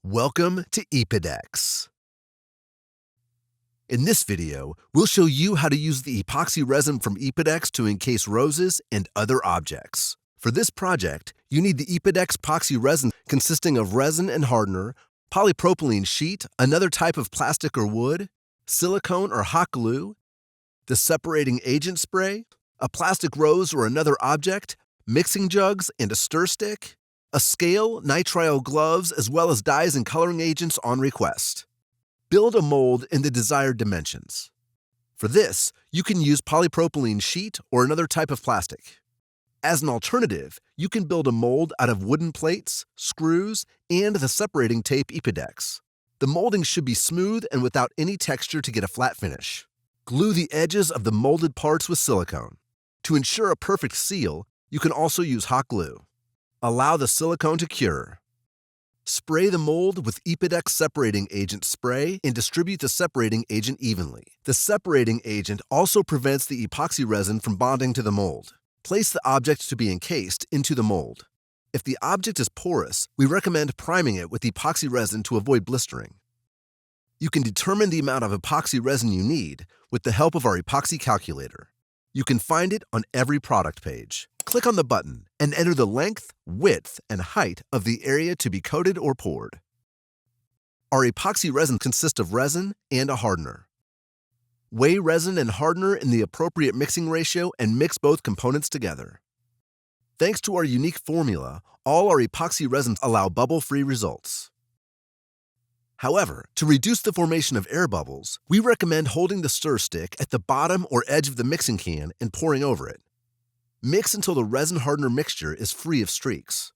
Welcome to EPODEX. In this video, we'll show you how to use the epoxy resin from EPODEX to encase roses and other objects. For this project, you need the EPODEX epoxy resin consisting of resin and hardener, polypropylene sheet, another type of plastic or wood, silicone or hot glue, the separating agent spray, a plastic rose or another object, mixing jugs and a stir stick, a scale, nitrile gloves, as well as dyes and coloring agents on request. Build a mold in the desired dimensions. For this, you can use polypropylene sheet or another type of plastic. As an alternative, you can build a mold out of wooden plates, screws, and the separating tape EPODEX. The molding should be smooth and without any texture to get a flat finish. Glue the edges of the molded parts with silicone. To ensure a perfect seal, you can also use hot glue. Allow the silicone to cure. Spray the mold with EPODEX separating agent spray and distribute the separating agent evenly. The separating agent also prevents the epoxy resin from bonding to the mold. Place the object to be encased into the mold. If the object is porous, we recommend priming it with epoxy resin to avoid blistering. You can determine the amount of epoxy resin you need with the help of our epoxy calculator. You can find it on every product page. Click on the button and enter the length, width, and height of the area to be coated or poured. Our epoxy resin consists of resin and a hardener. Weigh resin and hardener in the appropriate mixing ratio and mix both components together. Thanks to our unique formula, all our epoxy resins allow bubble-free results. However, to reduce the formation of air bubbles, we recommend holding the stir stick at the bottom or edge of the mixing can and pouring over it. Mix until the resin hardener mixture is free of streaks.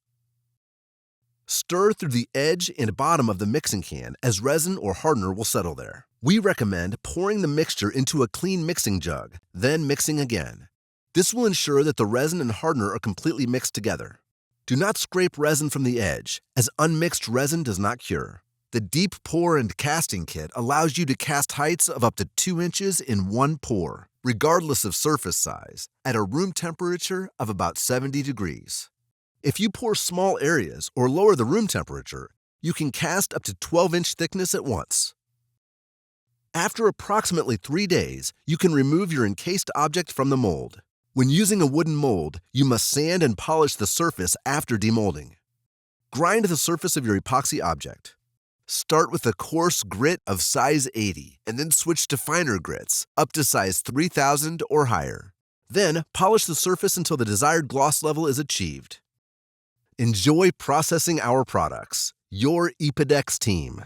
Stir through the edge and bottom of the mixing can as resin or hardener will settle there. We recommend pouring the mixture into a clean mixing jug, then mixing again. This will ensure that the resin and hardener are completely mixed together. Do not scrape resin from the edge, as unmixed resin does not cure. The deep pour and casting kit allows you to cast heights of up to 2 inches in one pour, regardless of surface size, at a room temperature of about 70 degrees. If you pour small areas or lower the room temperature, you can cast up to 12-inch thickness at once. After approximately 3 days, you can remove your encased object from the mold. When using a wooden mold, you must sand and polish the surface after demolding. Grind the surface of your epoxy object. Start with a coarse grit of size 80 and then switch to finer grits up to size 3000 or higher. Then polish the surface until the desired gloss level is achieved. Enjoy processing our products. Your EPODEX team.